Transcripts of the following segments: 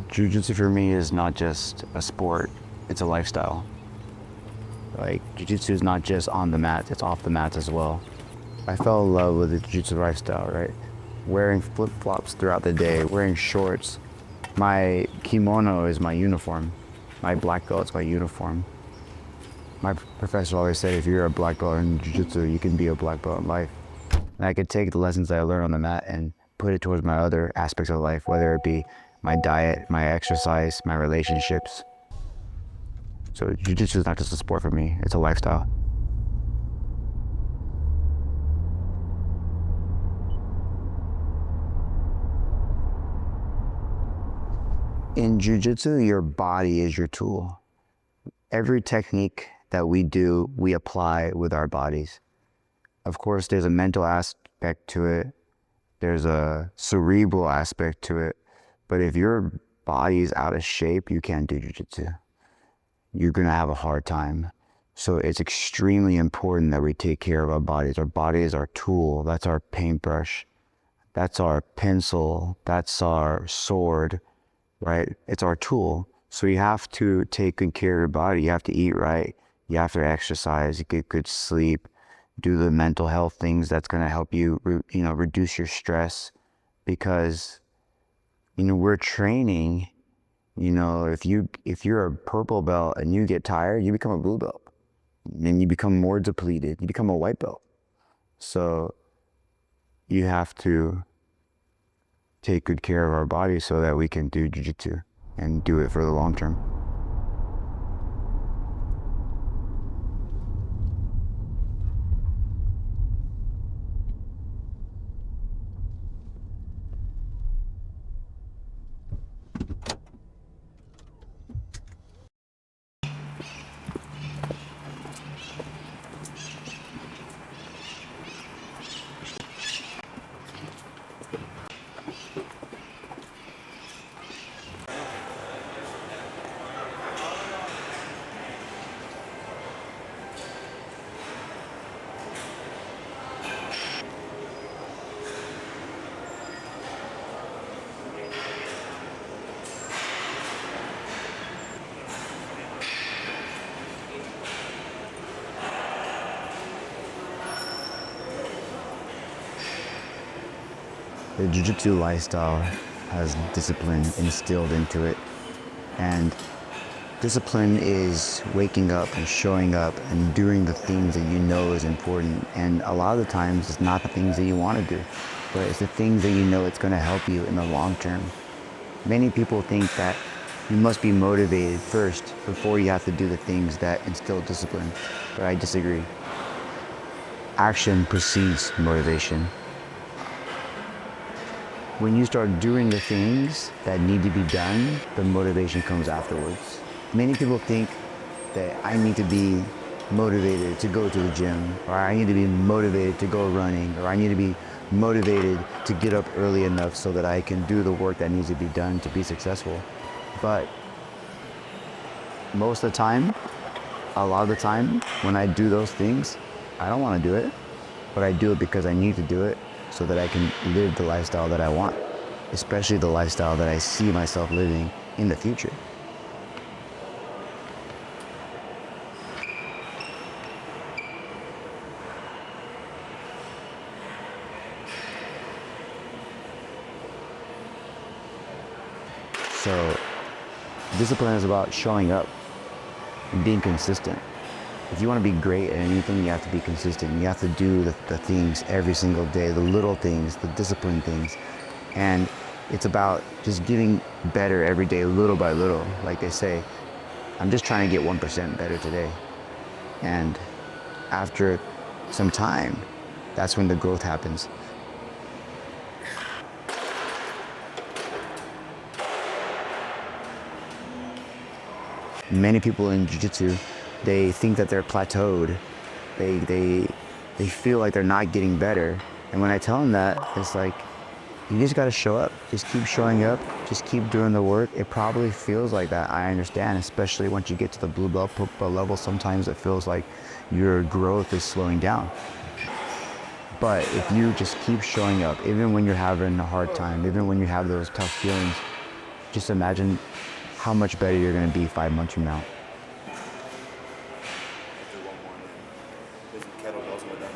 Jiu-Jitsu for me is not just a sport, it's a lifestyle. Like, Jiu-Jitsu is not just on the mat, it's off the mats as well. I fell in love with the Jiu-Jitsu lifestyle, right? Wearing flip-flops throughout the day, wearing shorts. My kimono is my uniform. My black belt is my uniform. My professor always said, if you're a black belt in Jiu-Jitsu, you can be a black belt in life. And I could take the lessons I learned on the mat and put it towards my other aspects of life, whether it be my diet, my exercise, my relationships. So Jiu-Jitsu is not just a sport for me, it's a lifestyle. In Jiu-Jitsu, your body is your tool. Every technique that we do, we apply with our bodies. Of course, there's a mental aspect to it. There's a cerebral aspect to it. But if your body is out of shape, you can't do Jiu-Jitsu. You're gonna have a hard time. So it's extremely important that we take care of our bodies. Our body is our tool. That's our paintbrush. That's our pencil. That's our sword, right? It's our tool. So you have to take good care of your body. You have to eat right. You have to exercise, get good sleep, do the mental health things that's going to help you, reduce your stress. Because, we're training. If you're a purple belt and you get tired, you become a blue belt, and you become more depleted. You become a white belt. So you have to take good care of our bodies so that we can do Jiu-Jitsu and do it for the long term. The Jiu-Jitsu lifestyle has discipline instilled into it. And discipline is waking up and showing up and doing the things that you know is important. And a lot of the times it's not the things that you want to do, but it's the things that you know it's going to help you in the long term. Many people think that you must be motivated first before you have to do the things that instill discipline, but I disagree. Action precedes motivation. When you start doing the things that need to be done, the motivation comes afterwards. Many people think that I need to be motivated to go to the gym, or I need to be motivated to go running, or I need to be motivated to get up early enough so that I can do the work that needs to be done to be successful. But most of the time, a lot of the time, when I do those things, I don't want to do it, but I do it because I need to do it so that I can live the lifestyle that I want, especially the lifestyle that I see myself living in the future. So discipline is about showing up and being consistent. If you want to be great at anything, you have to be consistent. You have to do the things every single day, the little things, the discipline things. And it's about just getting better every day, little by little. Like they say, I'm just trying to get 1% better today. And after some time, that's when the growth happens. Many people in Jiu-Jitsu, they think that they're plateaued. They feel like they're not getting better. And when I tell them that, it's like, you just gotta show up. Just keep showing up. Just keep doing the work. It probably feels like that, I understand, especially once you get to the blue belt, purple belt level, sometimes it feels like your growth is slowing down. But if you just keep showing up, even when you're having a hard time, even when you have those tough feelings, just imagine how much better you're going to be 5 months from now. Do one more and then do some kettlebells with them.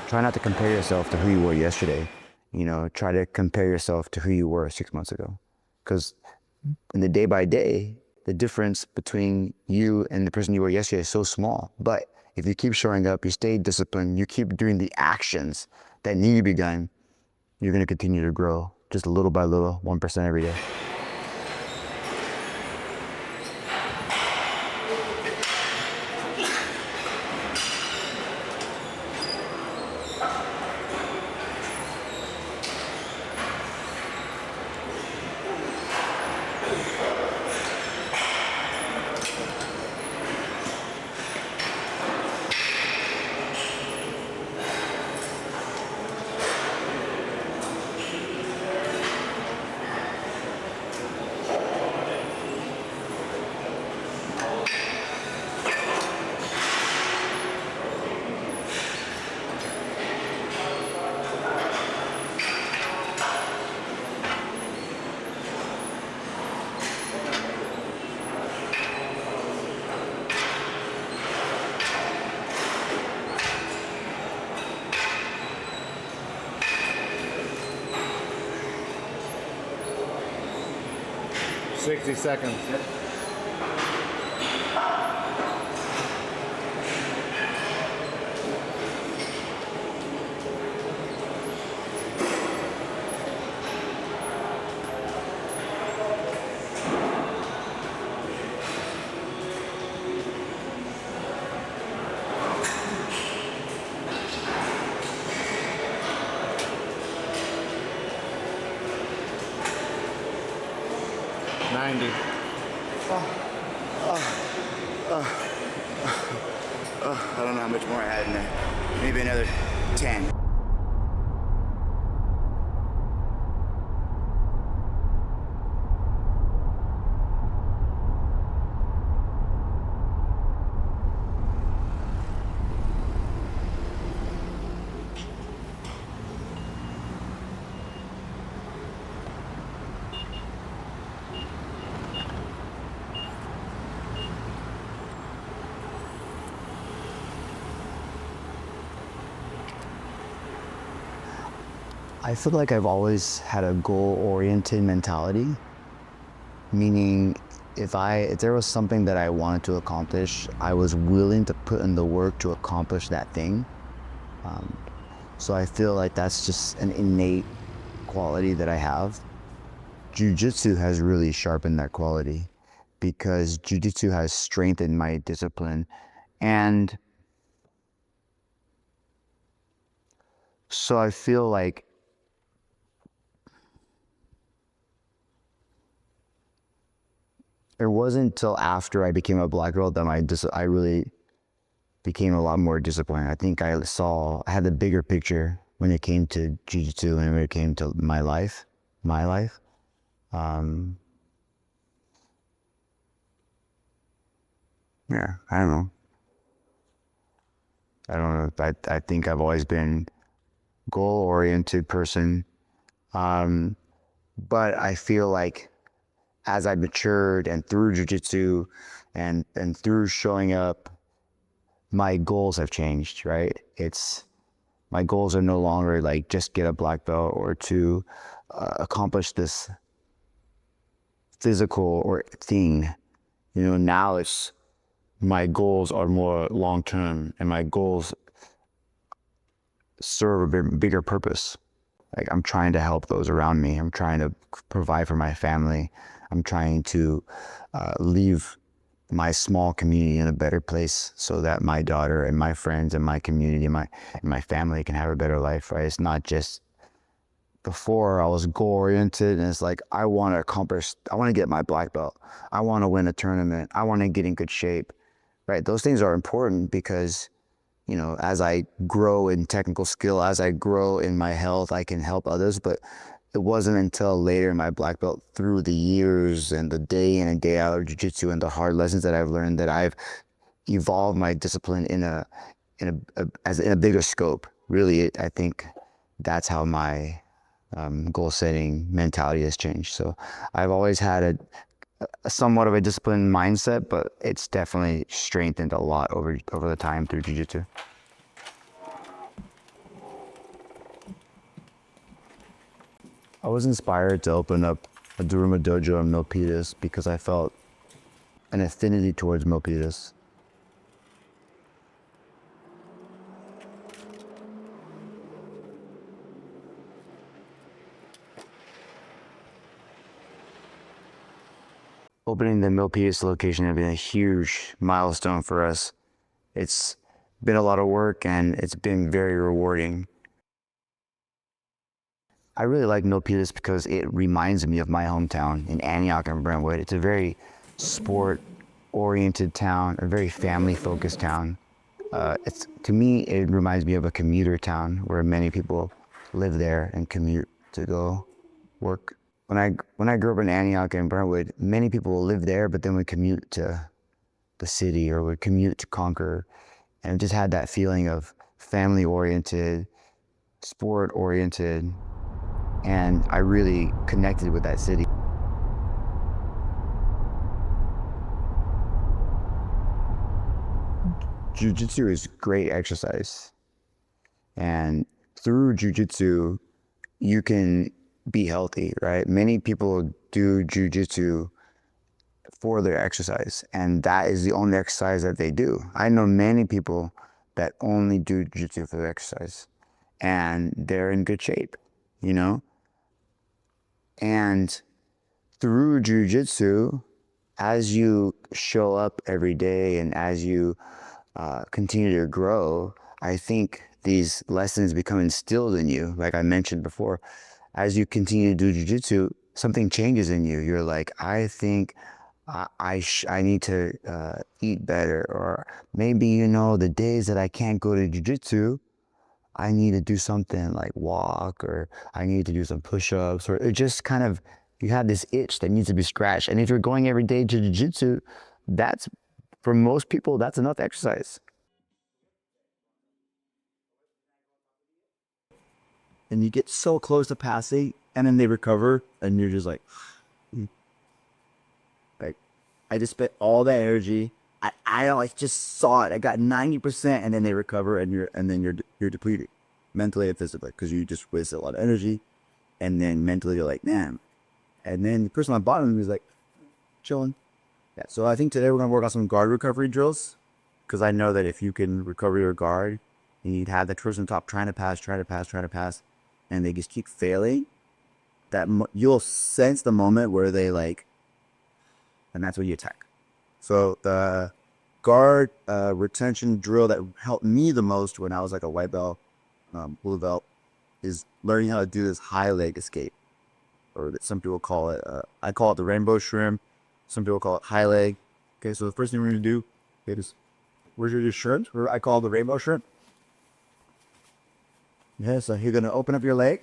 Try not to compare yourself to who you were yesterday. You know, try to compare yourself to who you were 6 months ago. Because in the day by day, the difference between you and the person you were yesterday is so small. But if you keep showing up, you stay disciplined, you keep doing the actions that need to be done, you're going to continue to grow just little by little, 1% every day. $60 seconds. I don't know how much more I had in there. Maybe another 10. I feel like I've always had a goal-oriented mentality, meaning if there was something that I wanted to accomplish, I was willing to put in the work to accomplish that thing. So I feel like that's just an innate quality that I have. Jiu-Jitsu has really sharpened that quality because Jiu-Jitsu has strengthened my discipline. And so I feel like it wasn't until after I became a black belt that I really became a lot more disciplined. I think I had the bigger picture when it came to Jiu-Jitsu and when it came to my life. Yeah, I don't know. I think I've always been goal-oriented person. But I feel like as I matured and through Jiu-Jitsu and through showing up, my goals have changed, right? My goals are no longer like just get a black belt or to accomplish this physical or thing. Now my goals are more long term, and my goals serve a bigger purpose. Like I'm trying to help those around me. I'm trying to provide for my family. I'm trying to leave my small community in a better place so that my daughter and my friends and my community and my family can have a better life, right? It's not just before I was goal oriented and it's like, I want to get my black belt. I want to win a tournament. I want to get in good shape, right? Those things are important because, as I grow in technical skill, as I grow in my health, I can help others. But it wasn't until later in my black belt, through the years and the day in and day out of jiu-jitsu and the hard lessons that I've learned, that I've evolved my discipline in a bigger scope. Really, I think that's how my goal setting mentality has changed. So I've always had a somewhat of a disciplined mindset, but it's definitely strengthened a lot over the time through jiu-jitsu. I was inspired to open up a Daruma Dojo in Milpitas because I felt an affinity towards Milpitas. Opening the Milpitas location has been a huge milestone for us. It's been a lot of work and it's been very rewarding. I really like Milpitas because it reminds me of my hometown in Antioch and Brentwood. It's a very sport-oriented town, a very family-focused town. To me, it reminds me of a commuter town where many people live there and commute to go work. When I grew up in Antioch and Brentwood, many people live there, but then would commute to the city or would commute to Concord, and it just had that feeling of family-oriented, sport-oriented, and I really connected with that city. Jiu-Jitsu is great exercise, and through Jiu-Jitsu, you can be healthy, right? Many people do Jiu-Jitsu for their exercise, and that is the only exercise that they do. I know many people that only do Jiu-Jitsu for their exercise, and they're in good shape, you know? And through Jiu-Jitsu, as you show up every day and as you continue to grow, I think these lessons become instilled in you. Like I mentioned before, as you continue to do Jiu-Jitsu, something changes in you. You're like, I think I need to eat better, or maybe, the days that I can't go to Jiu-Jitsu, I need to do something like walk, or I need to do some push-ups, or it just kind of, you have this itch that needs to be scratched. And if you're going every day to Jiu-Jitsu, for most people, that's enough exercise. And you get so close to passing, and then they recover, and you're just "Mm." Like, I just spent all that energy. I just saw it. I got 90%, and then they recover, and you're depleted. mentally and physically, because you just wasted a lot of energy. And then mentally you're like, man. And then the person on the bottom is like, chilling. Yeah. So I think today we're gonna work on some guard recovery drills, because I know that if you can recover your guard, and you'd have the person on top trying to pass, and they just keep failing, that you'll sense the moment where they like, and that's when you attack. So the guard retention drill that helped me the most when I was like a white belt, blue belt, is learning how to do this high leg escape, or that some people call it, I call it the rainbow shrimp. Some people call it high leg. Okay, so the first thing we're gonna do is, where's your shrimp? Or I call it the rainbow shrimp. Yeah, so you're gonna open up your leg,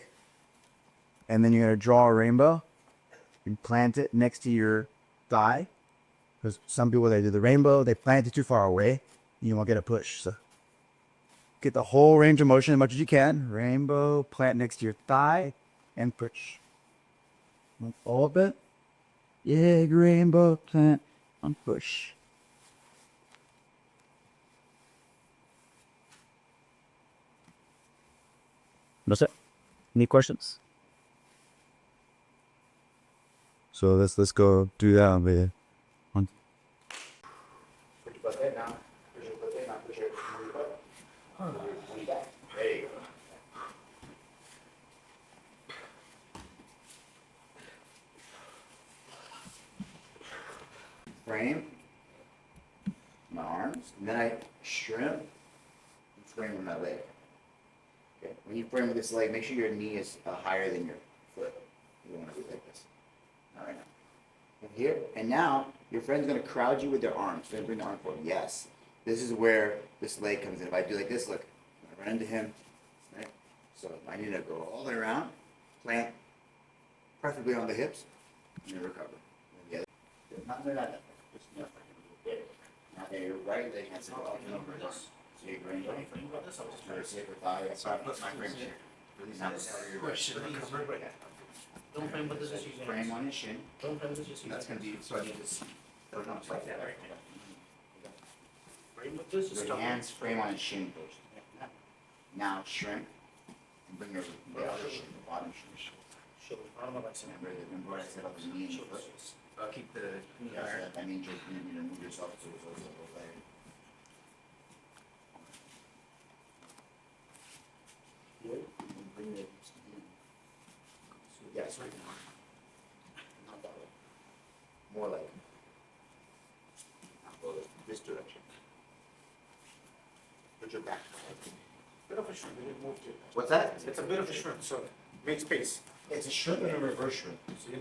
and then you're gonna draw a rainbow and plant it next to your thigh. Because some people, they do the rainbow, they plant it too far away, you won't get a push. So get the whole range of motion as much as you can. Rainbow, plant next to your thigh, and push. All of it. Yeah, rainbow, plant, and push. That's it. Any questions? So let's go do that over here. Put your butt there now. Push your butt there now. Push your butt. Lean back. There you go. Frame my arms, and then I shrimp and frame with my leg. Okay. When you frame with this leg, make sure your knee is higher than your foot. You don't want to be like this. Not right now. And here, and now your friend's gonna crowd you with their arms. They're gonna bring the arm forward. Yes. This is where this leg comes in. If I do like this, look, I run into him, right? So I need to go all the way around, plant, preferably on the hips, and then recover. And the other, not that. Just enough. Now your right leg has to go up and over this. So you're going to go safer thigh. So I put my frame here. Now this is your right. Don't frame what this is using. Frame on his shin. Don't frame this is That's going to be, so I need this. Put it like that right there. frame with this is Your hands frame on his shin first. Now shrink and bring your other shin, the bottom shin. Show the bottom of my shin. Remember what I said about the knee and the foot? Keep the knee Yeah, higher. that means you're going to move yourself so it's also a leg. Bring it. Yes, right now. Not that way. More like. Now go this direction. Put your back. Bit of a shrimp. We didn't move to. What's that? It's a bit of a shrimp, so make space. It's a shrimp and a reverse shrimp. So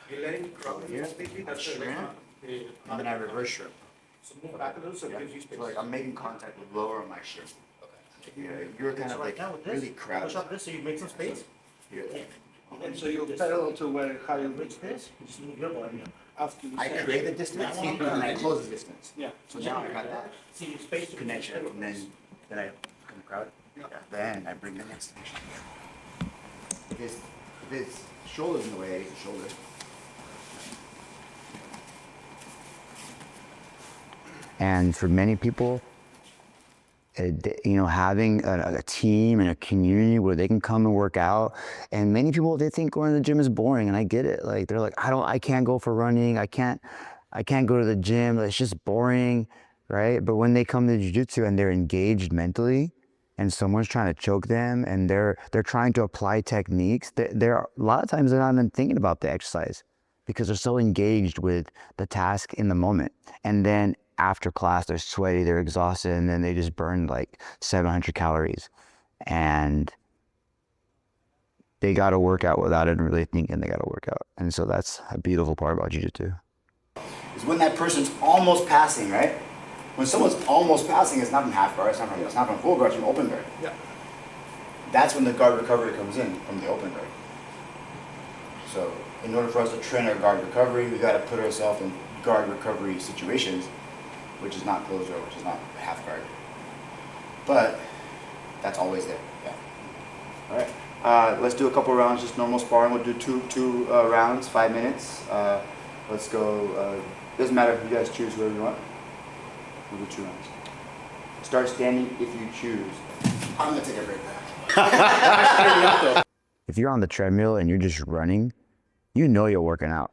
you're letting it drop Here, completely. That's shrimp, the and then I reverse shrimp. So move back a little so it gives you space. So like I'm making contact with lower on my shrimp. Okay. You're kind So of right like now with this, really crowded. push up this so you make some space. Here. And so you Parallel to where how you reach this, you just move your body. after you I say. create the distance and I close the distance. Yeah. So now I got that See your space to connection, and then I come crowd. Then I bring the next connection. If his shoulder's in the way, I use the shoulder. And for many people, having a team and a community where they can come and work out, and many people, they think going to the gym is boring, and I get it. Like they're like, I can't go for running. I can't go to the gym. It's just boring, right? But when they come to jiu-jitsu and they're engaged mentally, and someone's trying to choke them, and they're trying to apply techniques, they're a lot of times they're not even thinking about the exercise because they're so engaged with the task in the moment. And then after class, they're sweaty, they're exhausted, and then they just burn like 700 calories. And they got to work out without even really thinking they got to work out. And so that's a beautiful part about jiu-jitsu. Is when that person's almost passing, right? When someone's almost passing, it's not from half guard, it's not from full guard, it's from open guard. Yeah. That's when the guard recovery comes in, from the open guard. So in order for us to train our guard recovery, we got to put ourselves in guard recovery situations, which is not closed guard, which is not half guard. But that's always there. Yeah. All right. Let's do a couple rounds, just normal sparring. We'll do two rounds, 5 minutes. Let's go. Doesn't matter if you guys choose whoever you want. We'll do 2 rounds. Start standing if you choose. I'm gonna take a break back. If you're on the treadmill and you're just running, you know you're working out.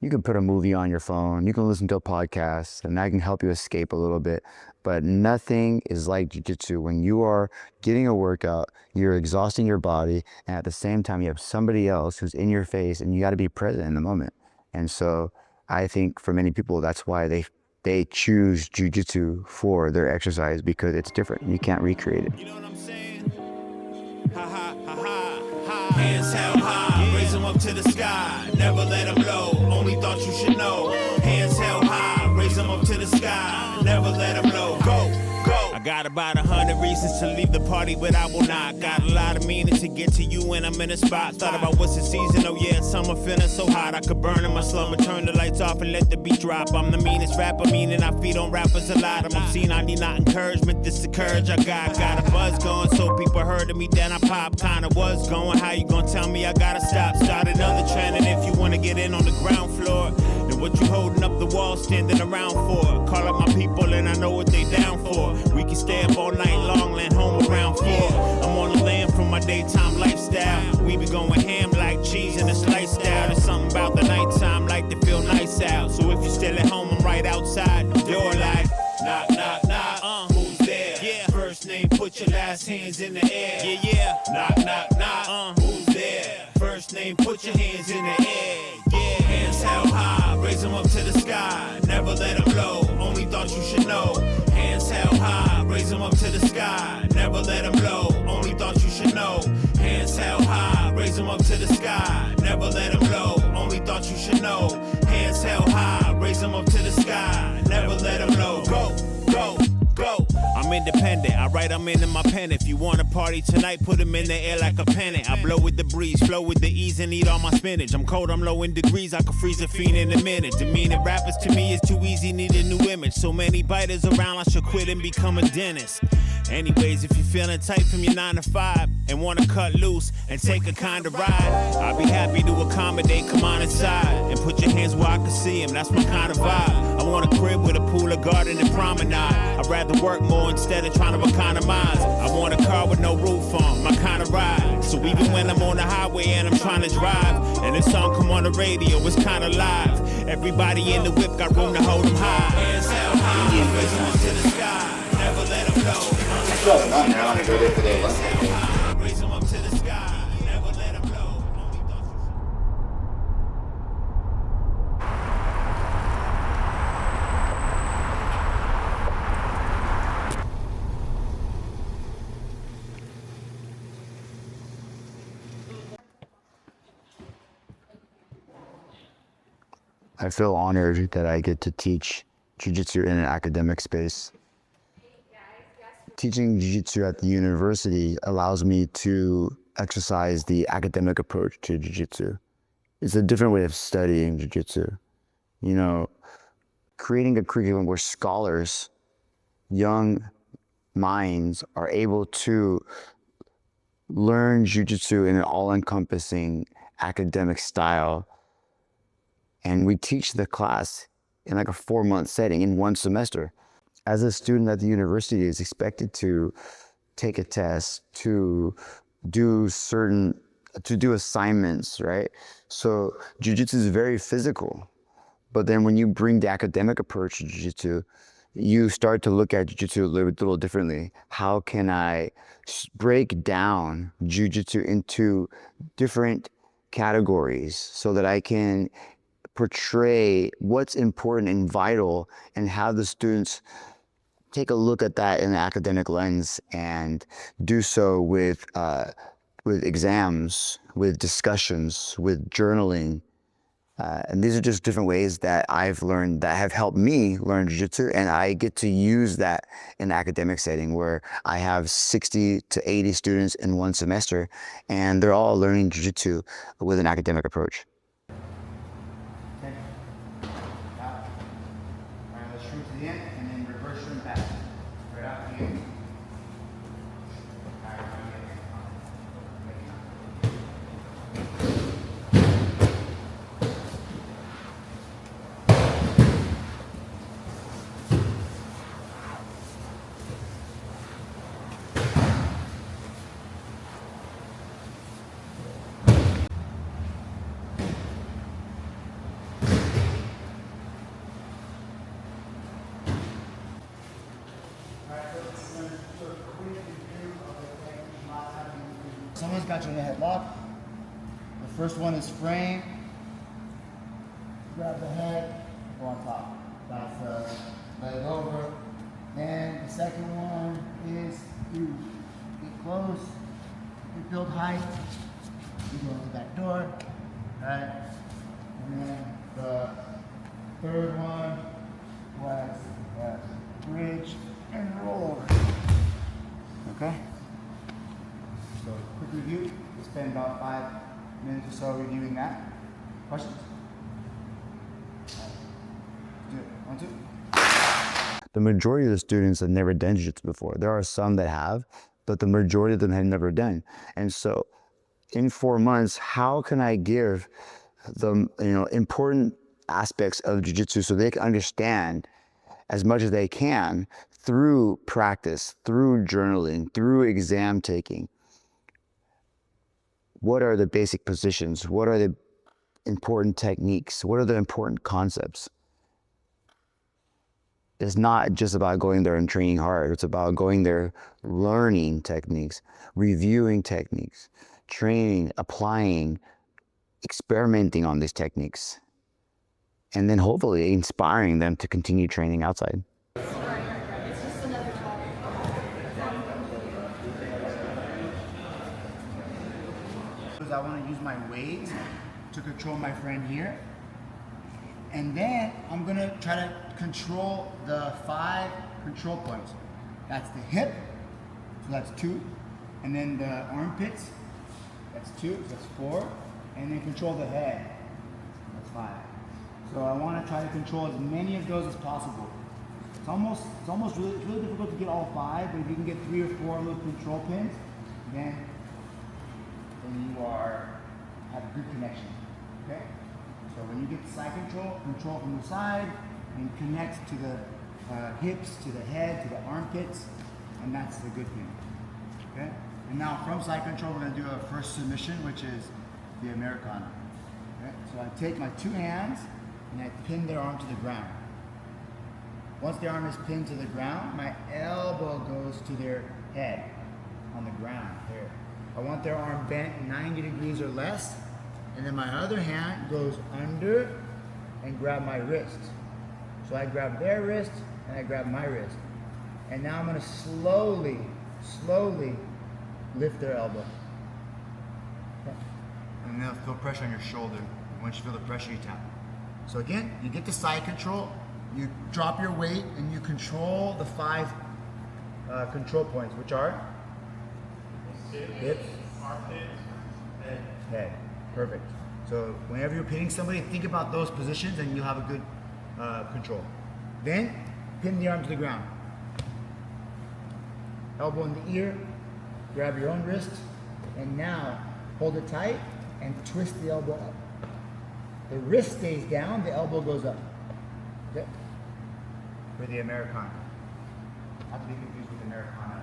You can put a movie on your phone, you can listen to a podcast, and that can help you escape a little bit. But nothing is like jiu-jitsu. When you are getting a workout, you're exhausting your body, and at the same time, you have somebody else who's in your face, and you got to be present in the moment. And so I think for many people, that's why they choose jiu-jitsu for their exercise, because it's different. You can't recreate it. You know what I'm saying? Ha ha ha ha ha. Hands held high, raise them up to the sky. Never let them low. Only thought you should know. Hands held high, raise them up to the sky. Never let them low. Go, go. I got about 100 reasons to leave the party, but I will not. Got a lot of meaning to get to you when I'm in a spot. Thought about what's the season. Oh yeah, summer feeling so hot. I could burn in my slumber, turn the lights off and let the beat drop. I'm the meanest rapper, meaning I feed on rappers a lot. I'm obscene, I need not encouragement. This the courage I got. Got a buzz going, so people heard of me, then I pop. Kinda was going. How you gonna tell me I gotta stop? Start another trend, and if you wanna get in on the ground floor, then what you holding up the wall standing around for? Call up my people and I know what they down for. We can stay up all night long, land home around 4. I'm on the land from my daytime lifestyle. We be going ham like cheese in a slice style. There's something about the nighttime like to feel nice out. So if you're still at home, I'm right outside the door like knock, knock, knock. Who's there? Yeah. First name, put your last hands in the air. Yeah, yeah. Knock, knock, knock. Who's there? First name, put your hands in the air. Yeah. Hands held high, raise them up to the sky. Never let them low. Only thought you should know. Hands held high, raise them up to the sky. Never let them low. Only thought you should know. Hands held high, raise them up to the sky. Never let them low. Only thought you should know. Hands held high, raise them up to the sky. Never let them low. Go, go, go. I'm independent. I write them into my pen. If you want to party tonight, put them in the air like a pennant. I blow with the breeze, flow with the ease, and eat all my spinach. I'm cold, I'm low in degrees. I could freeze a fiend in a minute. Demeaning rappers to me is too easy, need a new image. So many biters around, I should quit and become a dentist. Anyways, if you're feeling tight from your 9 to 5 and want to cut loose and take a kind of ride, I'll be happy to accommodate. Come on inside and put your hands where I can see them. That's my kind of vibe. I want a crib with a pool, a garden, and promenade. I'd rather work more instead of trying to economize. I want a car with no roof on, my kind of ride. So even when I'm on the highway and I'm trying to drive, and this song come on the radio, it's kind of live. Everybody in the whip got room to hold them high. Hands held high, raise them up to the sky. Never let them go. Raise them up to the sky. Never let them blow. Only thought you I feel honored that I get to teach jiu-jitsu in an academic space. Teaching jiu-jitsu at the university allows me to exercise the academic approach to jiu-jitsu. It's a different way of studying jiu-jitsu. You know, creating a curriculum where scholars, young minds, are able to learn jiu-jitsu in an all-encompassing academic style. And we teach the class in like a 4-month setting in 1 semester. As a student at the university is expected to take a test, to do assignments, right? So jiu-jitsu is very physical. But then when you bring the academic approach to jiu-jitsu, you start to look at jiu-jitsu a little differently. How can I break down jiu-jitsu into different categories so that I can portray what's important and vital, and have the students take a look at that in an academic lens and do so with exams, with discussions, with journaling. And these are just different ways that I've learned that have helped me learn jiu-jitsu, and I get to use that in an academic setting where I have 60 to 80 students in 1 semester, and they're all learning jiu-jitsu with an academic approach. To the end, and then reverse shrimp back. Right out to the end. Someone's got you in a headlock. The first one is frame. Grab the head, go on top. That's the leg over. Then the second one is you get close, you build height, you go into that door, right? And then the third one was bridge and roll over. Okay? So quick review. We spent about 5 minutes or so reviewing that. Questions? Do it. 1, 2. The majority of the students have never done jiu-jitsu before. There are some that have, but the majority of them have never done. And so in 4 months, how can I give them, important aspects of jiu-jitsu so they can understand as much as they can through practice, through journaling, through exam taking? What are the basic positions? What are the important techniques? What are the important concepts? It's not just about going there and training hard. It's about going there, learning techniques, reviewing techniques, training, applying, experimenting on these techniques, and then hopefully inspiring them to continue training outside. I want to use my weight to control my friend here. And then I'm going to try to control the 5 control points. That's the hip, so that's 2. And then the armpits, that's 2, so that's 4. And then control the head, that's 5. So I want to try to control as many of those as possible. It's really difficult to get all 5, but if you can get 3 or 4 little control pins, then you have a good connection, okay? So when you get the side control from the side, and connect to the hips, to the head, to the armpits, and that's the good thing, okay? And now from side control, we're gonna do a first submission, which is the Americana, okay? So I take my 2 hands, and I pin their arm to the ground. Once the arm is pinned to the ground, my elbow goes to their head on the ground here. I want their arm bent 90 degrees or less, and then my other hand goes under and grab my wrist. So I grab their wrist and I grab my wrist. And now I'm gonna slowly lift their elbow. Okay. And then feel pressure on your shoulder. Once you feel the pressure, you tap. So again, you get the side control, you drop your weight, and you control the 5 control points, which are hips, armpits, head. Perfect. So whenever you're pinning somebody, think about those positions and you'll have a good control. Then pin the arm to the ground. Elbow in the ear, grab your own wrist, and now hold it tight and twist the elbow up. The wrist stays down, the elbow goes up. Okay? For the Americana. Not to be confused with Americana.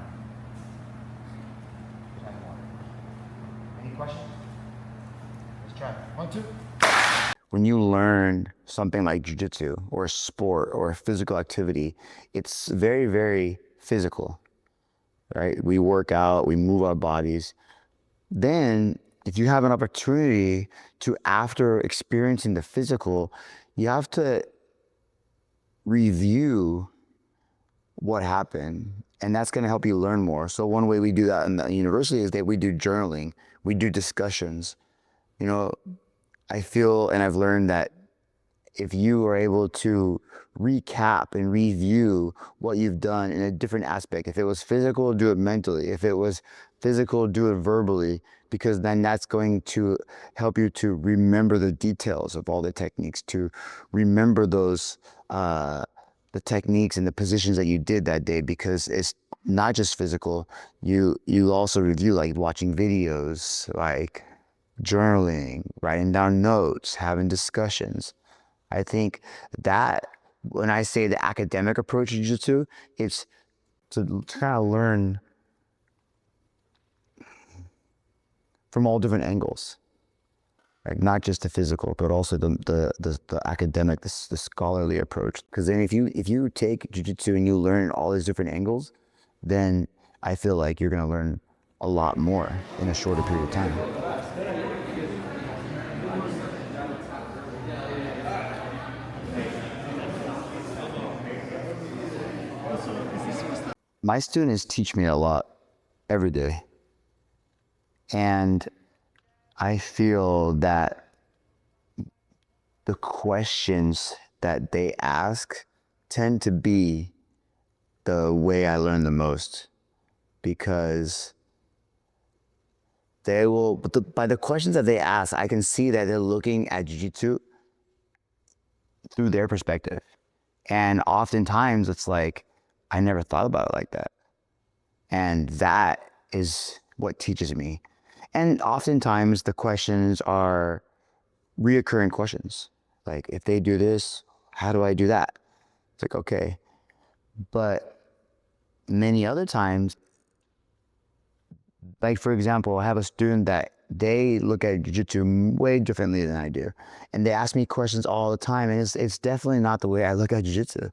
Any questions? Let's try. 1, 2. When you learn something like jiu-jitsu or a sport or a physical activity, it's very, very physical, right? We work out, we move our bodies. Then if you have an opportunity to, after experiencing the physical, you have to review what happened, and that's going to help you learn more. So one way we do that in the university is that we do journaling, we do discussions. I feel, and I've learned that if you are able to recap and review what you've done in a different aspect, if it was physical, do it mentally. If it was physical, do it verbally, because then that's going to help you to remember the details of all the techniques, to remember those, the techniques and the positions that you did that day, because it's not just physical. You also review, like watching videos, like journaling, writing down notes, having discussions. I think that when I say the academic approach to jiu-jitsu, it's to kind of learn from all different angles, like not just the physical, but also the academic, the scholarly approach. Because then if you take jiu-jitsu and you learn all these different angles, then I feel like you're going to learn a lot more in a shorter period of time. My students teach me a lot every day. And I feel that the questions that they ask tend to be the way I learn the most, because they will, by the questions that they ask, I can see that they're looking at Jiu-Jitsu through their perspective. And oftentimes it's like, I never thought about it like that. And that is what teaches me. And oftentimes the questions are reoccurring questions. Like, if they do this, how do I do that? It's like, okay. But many other times, like for example, I have a student that they look at Jiu-Jitsu way differently than I do. And they ask me questions all the time, and it's definitely not the way I look at Jiu-Jitsu.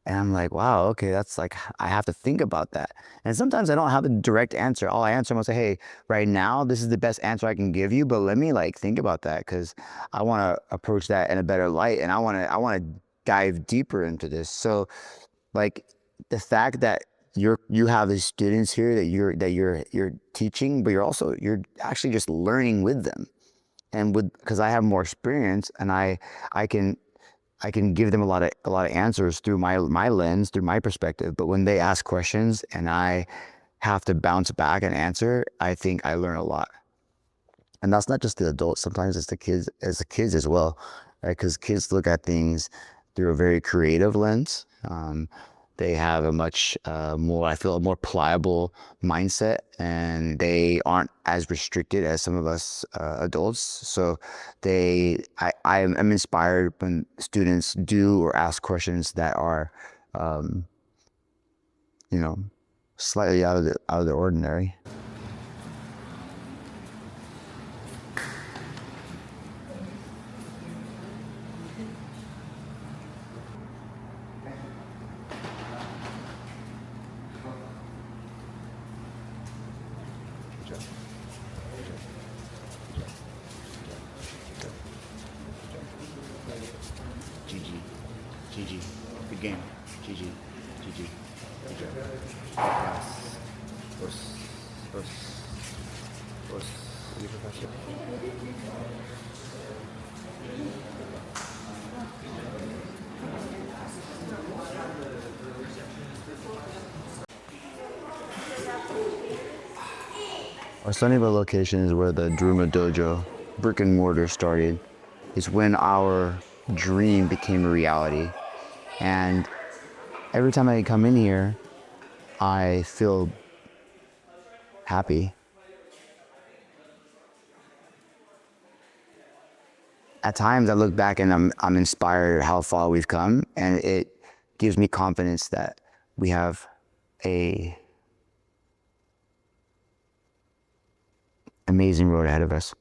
And I'm like, wow, okay, that's like, I have to think about that. And sometimes I don't have a direct answer. All I answer, I'm gonna say, hey, right now, this is the best answer I can give you, but let me like think about that, because I wanna approach that in a better light, and I wanna dive deeper into this. So like the fact that you have these students here that you're teaching, but you're actually just learning with them. And because I have more experience, and I can give them a lot of answers through my lens, through my perspective. But when they ask questions and I have to bounce back and answer, I think I learn a lot. And that's not just the adults. Sometimes it's the kids as well, right? Because kids look at things through a very creative lens. They have a much more, I feel, a more pliable mindset, and they aren't as restricted as some of us adults. So I'm inspired when students do or ask questions that are, slightly out of the ordinary. GG. Good game. GG. Good job. Yes. Our Sunnyvale location is where the Daruma Dojo, brick and mortar, started. It's when our dream became a reality. And every time I come in here, I feel happy. At times I look back and I'm inspired how far we've come, and it gives me confidence that we have a amazing road ahead of us.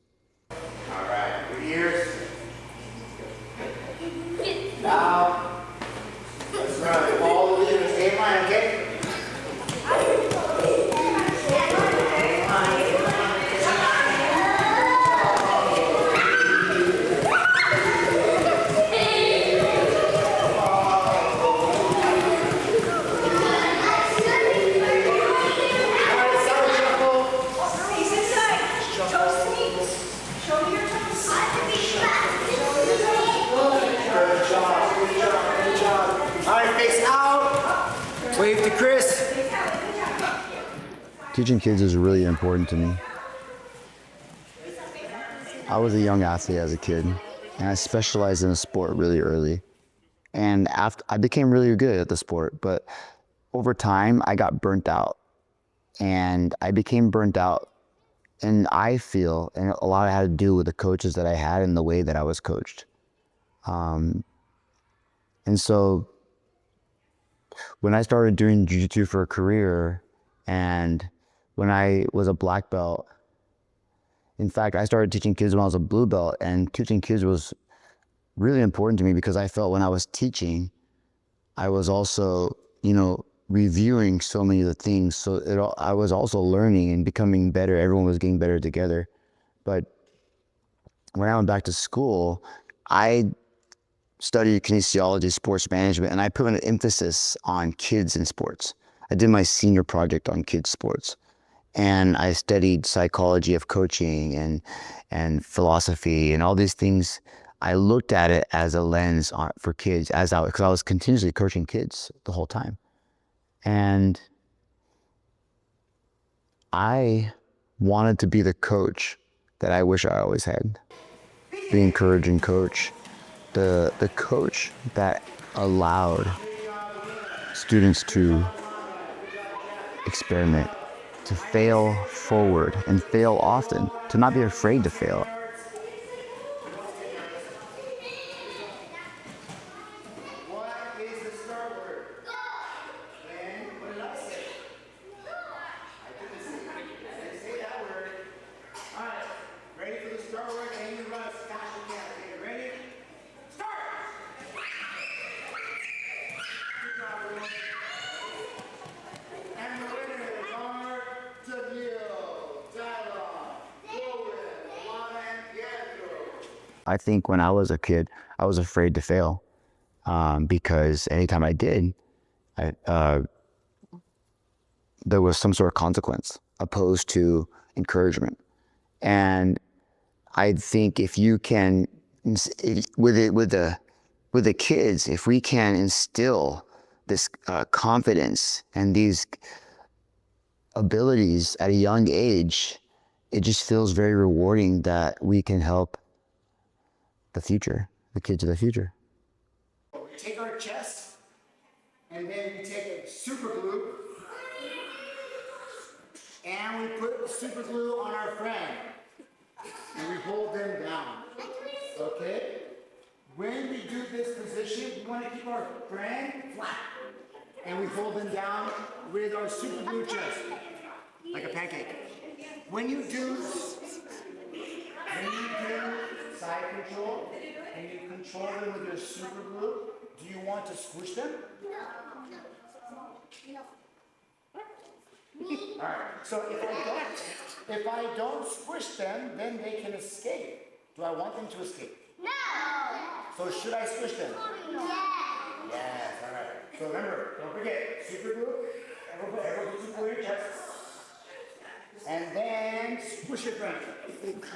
All right, good ears. Now, let's run all the way to the same line, okay? Wave to Chris. Teaching kids is really important to me. I was a young athlete as a kid, and I specialized in a sport really early. And I became really good at the sport, but over time I got burnt out. And I became burnt out, and I feel, and a lot had to do with the coaches that I had and the way that I was coached. And so when I started doing Jiu-Jitsu for a career, and when I was a black belt, in fact, I started teaching kids when I was a blue belt, and teaching kids was really important to me because I felt when I was teaching, I was also, reviewing so many of the things. So I was also learning and becoming better. Everyone was getting better together. But when I went back to school, I studied kinesiology, sports management, and I put an emphasis on kids in sports. I did my senior project on kids sports. And I studied psychology of coaching and philosophy and all these things. I looked at it as a lens for kids because I was continuously coaching kids the whole time. And I wanted to be the coach that I wish I always had. The encouraging coach, the coach that allowed students to experiment, to fail forward and fail often, to not be afraid to fail. I think when I was a kid, I was afraid to fail because anytime I did, there was some sort of consequence opposed to encouragement. And I think if you can, with the kids, if we can instill this confidence and these abilities at a young age, it just feels very rewarding that we can help the future, the kids of the future. We take our chest, and then we take a super glue, and we put super glue on our friend, and we hold them down, okay? When we do this position, we want to keep our friend flat, and we hold them down with our super glue chest, like a pancake. When you do side control, and you control them with your super glue, do you want to squish them? No. Alright, so if I don't squish them, then they can escape. Do I want them to escape? No! So should I squish them? No. Yes, alright. So remember, don't forget, super glue, everyone super glue your chest. And then squish your friend.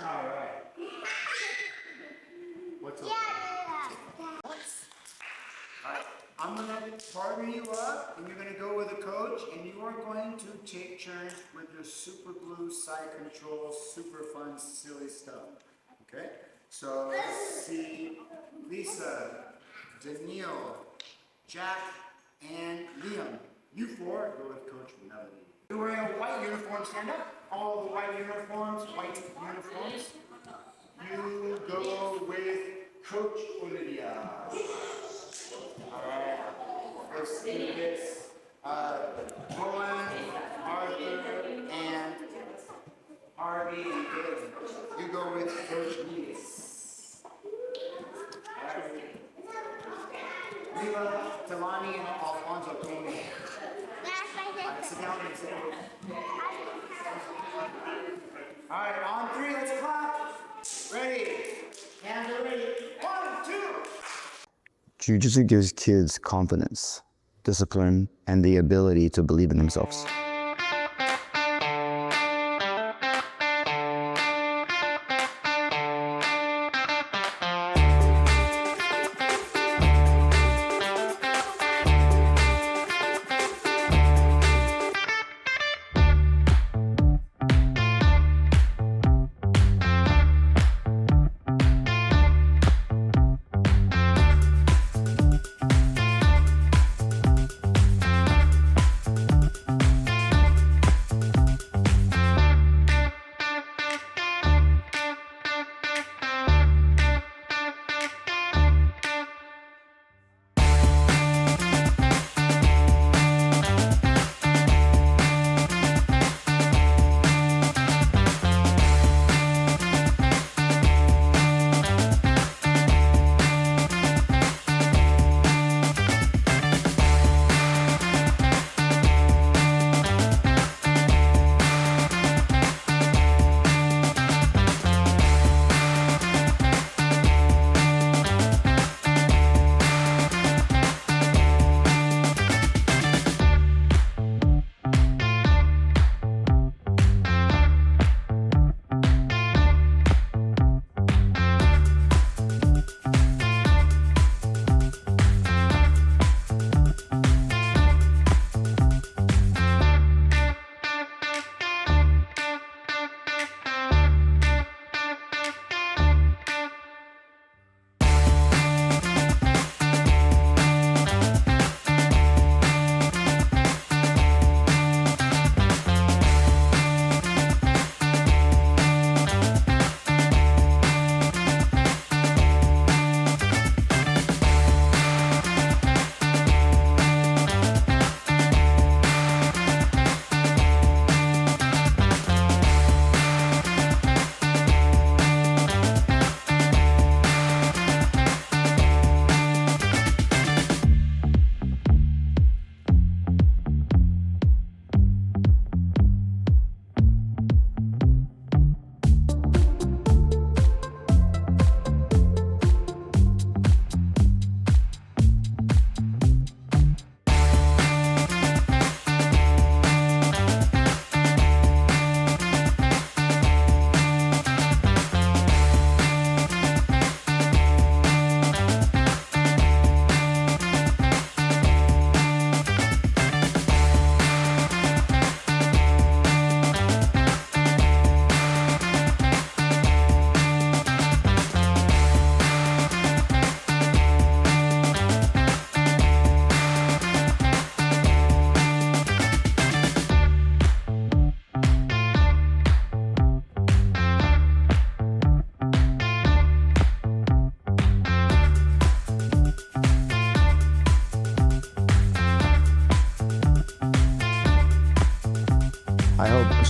Alright. What's up? Alright, I'm going to partner you up, and you're going to go with a coach, and you are going to take turns with your super glue, side control, super fun, silly stuff. Okay? So let's see Lisa, Daniil, Jack, and Liam. You four go with Coach Melody. You're wearing a white uniform, stand up. All the white uniforms, you go with Coach Olivia. Alright, let's do this. Roland, Arthur, and Harvey, and Caleb. You go with Coach Nevis. Alright. Lila, Talani, and Alfonso came in. Alright, sit down and sit down. Alright, on three, let's clap. Ready. Hands are ready. 1, 2. Jiu-Jitsu gives kids confidence, discipline, and the ability to believe in themselves.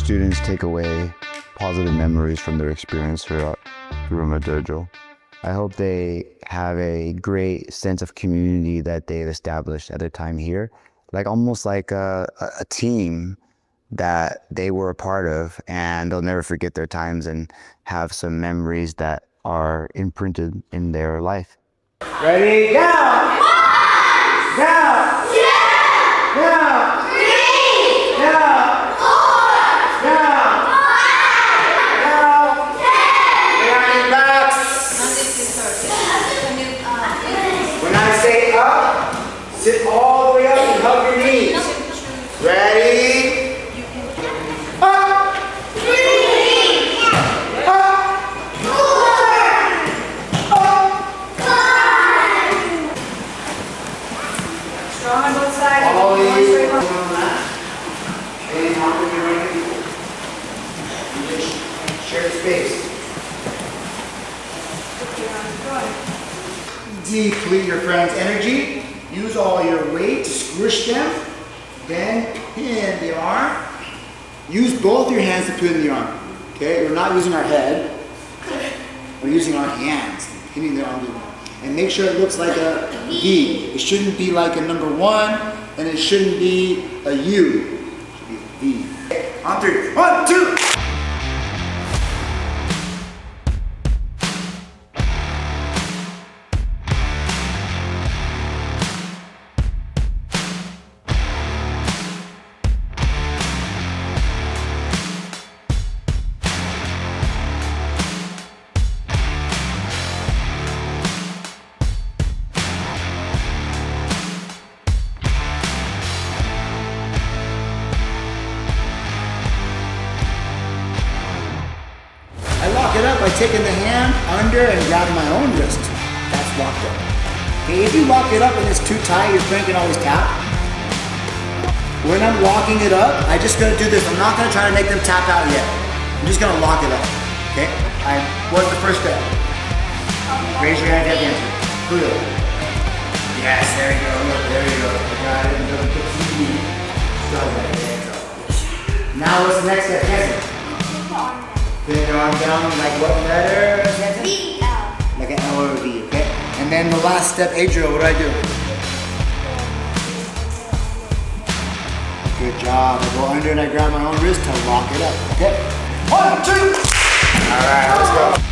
students take away positive memories from their experience here at Daruma Dojo. I hope they have a great sense of community that they've established at their time here, almost like a team that they were a part of, and they'll never forget their times and have some memories that are imprinted in their life. Ready, go! Go! Go! Sit all the way up and hug your knees. Ready? Up! Strong on both sides. All One these. straight line. And how can you run it? You just share the space. Deplete your friend's energy. Use all your weight to squish them. Then pin the arm. Use both your hands to pin the arm. Okay, we're not using our head. We're using our hands, pinning the arm. And make sure it looks like a V. It shouldn't be like a number 1, and it shouldn't be a U. It should be a V. Okay, on 3. 1, 2. I lock it up by taking the hand under and grabbing my own wrist. That's locked up. Okay, if you lock it up and it's too tight, your friend can always tap. When I'm locking it up, I'm just gonna do this. I'm not gonna try to make them tap out yet. I'm just gonna lock it up. Okay? What's the first step? Raise your hand at the end. Good. Yes, there you go. Look, there you go. I got it. Don't put TV. Now what's the next step? Yes. Put your arm down like what letter? V. Like an L or a V, okay? And then the last step, Adriel, what do I do? Good job. I go under and I grab my own wrist to lock it up, okay? 1, 2! Alright, let's go.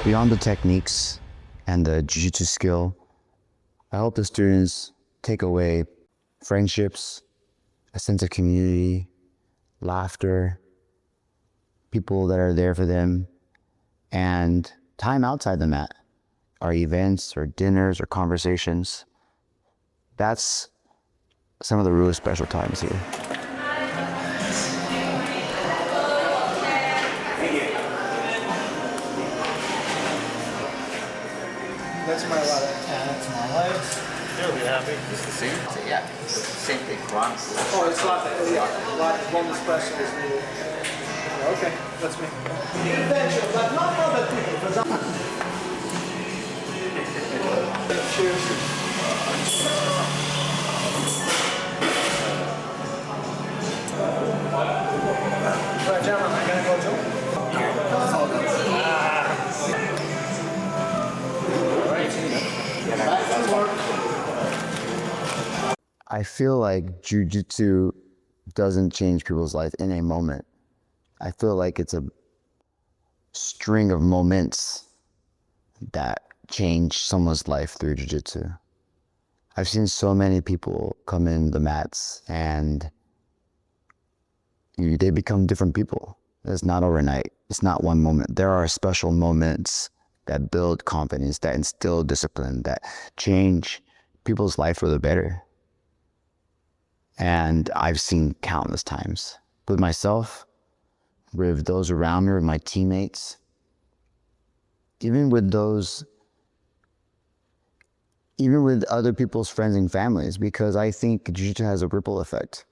Beyond the techniques and the jiu-jitsu skill, I hope the students take away friendships, a sense of community, laughter, people that are there for them, and time outside the mat, our events or dinners or conversations. That's some of the really special times here. That's my lot. That's my legs. You'll be happy. It's the same. Yeah, it's the same thing. Wrong. Oh, it's lot. One espresso is needed. Okay, that's me. Intention, but not other people. For example. Cheers. Right, gentlemen, I gotta go too. I feel like Jiu-Jitsu doesn't change people's life in a moment. I feel like it's a string of moments that change someone's life through Jiu-Jitsu. I've seen so many people come in the mats and they become different people. It's not overnight. It's not one moment. There are special moments that build confidence, that instill discipline, that change people's life for the better. And I've seen countless times with myself, with those around me, with my teammates, even with other people's friends and families, because I think Jiu-Jitsu has a ripple effect.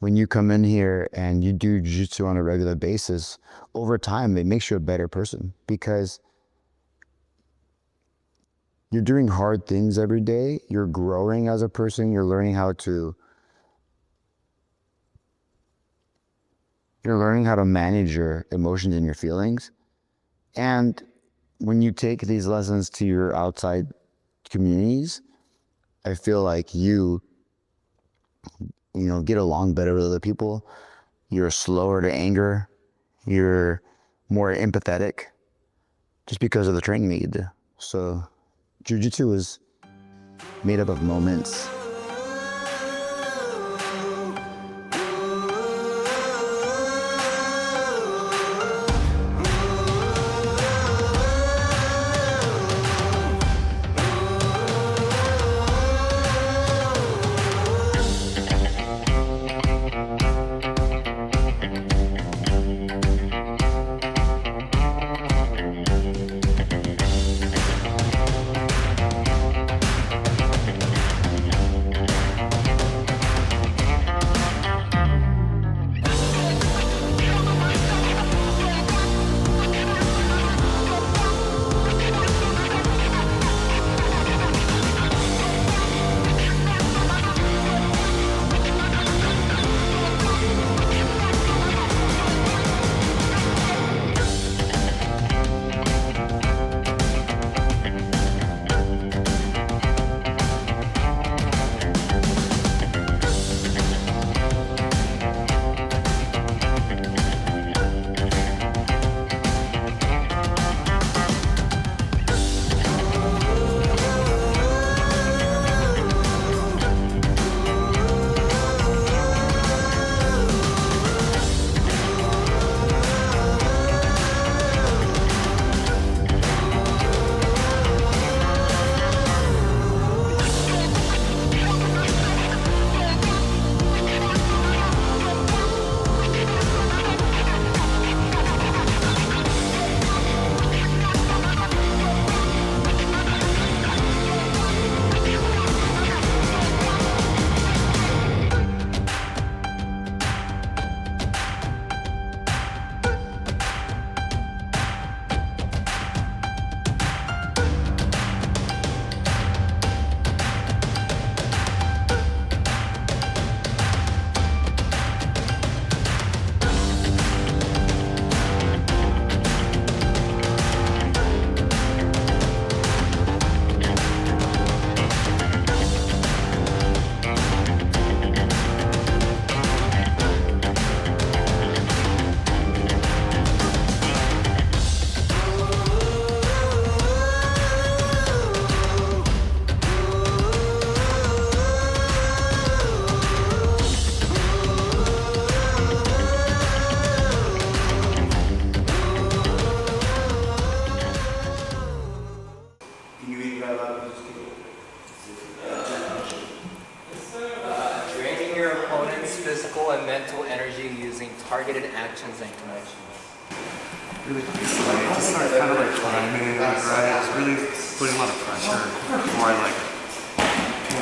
When you come in here and you do Jiu-Jitsu on a regular basis, over time, it makes you a better person because you're doing hard things every day. You're growing as a person. You're learning how to manage your emotions and your feelings. And when you take these lessons to your outside communities, I feel like you get along better with other people. You're slower to anger. You're more empathetic just because of the training that you do. So Jiu-Jitsu is made up of moments. Draining your opponent's physical and mental energy using targeted actions and connections. really just start kind of like climbing, right? Just really putting a lot of pressure before I like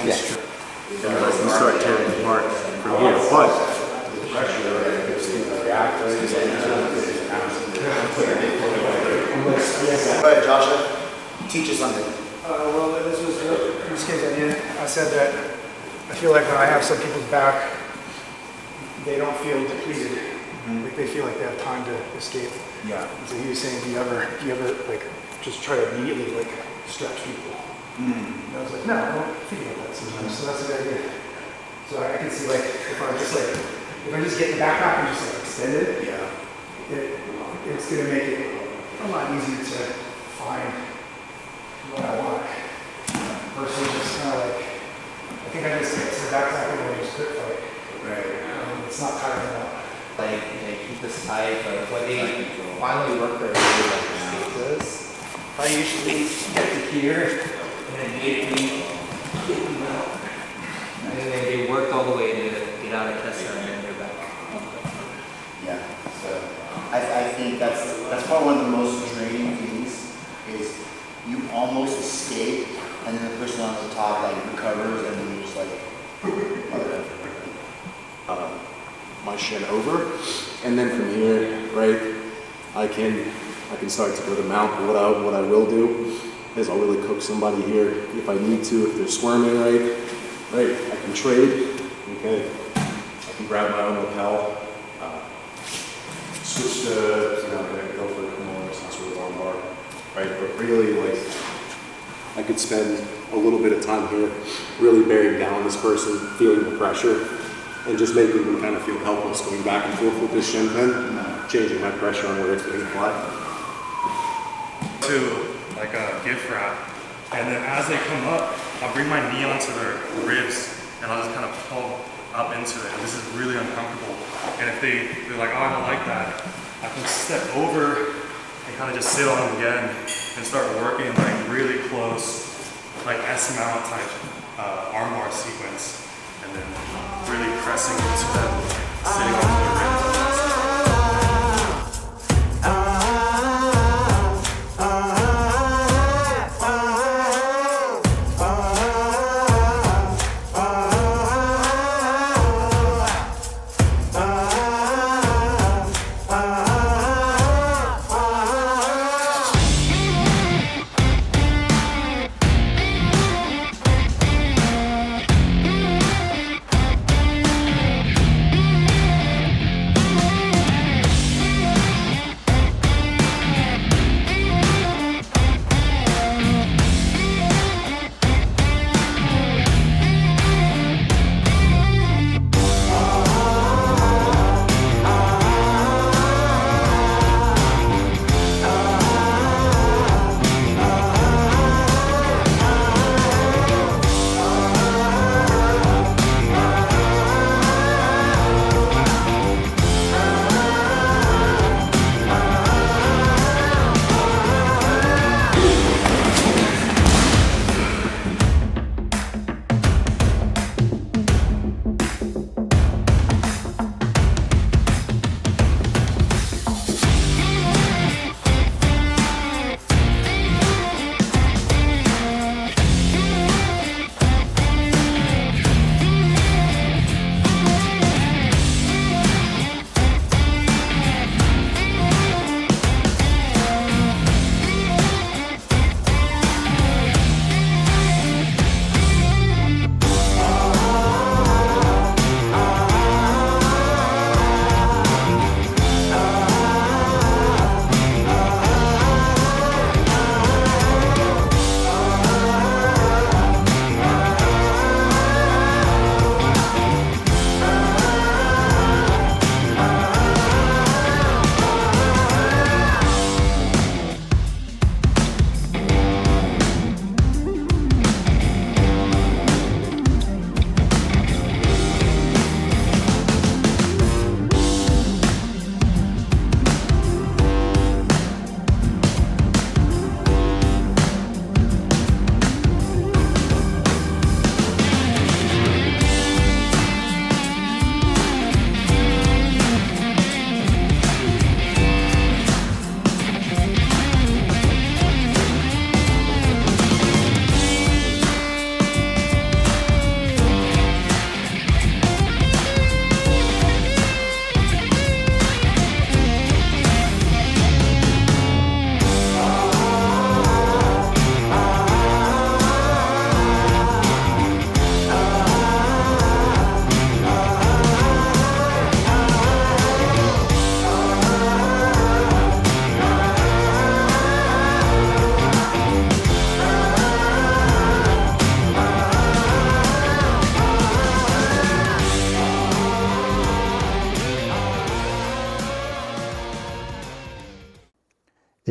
hamstring. And then you start tearing apart from here. But the pressure, just react. Go ahead, Joshua. Teach us something. Well, this was in this case I said that I feel like when I have some people's back, they don't feel depleted. Like they feel like they have time to escape. Yeah. So he was saying, do you ever like just try to immediately like stretch people? And I was like, no, I don't think about that sometimes. So that's a good idea. So I can see like if I just get the back and just like extend it, it's gonna make it a lot easier to find what I want. Versus just kind of like, I think I just get to the back and I just quit fight. Right. It's not tiring out. Like, they keep this tight, but when they finally work their way like stages, I usually get to here and then immediately and then they worked all the way to get out of Tessa and then they're back. Yeah. So I think that's probably one of the most draining things is you almost escape and then the person on the top like recovers and then you're just like My shin over, and then from here, right, I can start to go to mount. But what I will do is I'll really cook somebody here if I need to. If they're squirming, right, I can trade. Okay, I can grab my own lapel, switch to go for the more sort of armbar, right. But really, like, I could spend a little bit of time here, really bearing down this person, feeling the pressure. And just making them kind of feel helpless going back and forth with this shin pin, changing my pressure on where it's being applied. To like a gift wrap, and then as they come up, I'll bring my knee onto their ribs, and I'll just kind of pull up into it. And this is really uncomfortable. And if they're like, oh, I don't like that, I can step over and kind of just sit on them again and start working like really close, like S-mount type armbar sequence. And then really pressing into them, sitting on the ribs.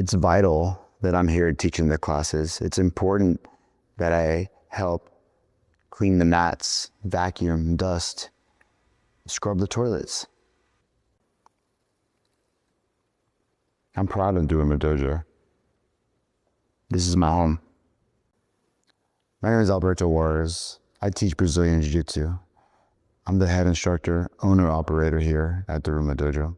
It's vital that I'm here teaching the classes. It's important that I help clean the mats, vacuum, dust, scrub the toilets. I'm proud of Daruma Dojo. This is my home. My name is Alberto Juarez. I teach Brazilian Jiu-Jitsu. I'm the head instructor, owner-operator here at Daruma Dojo.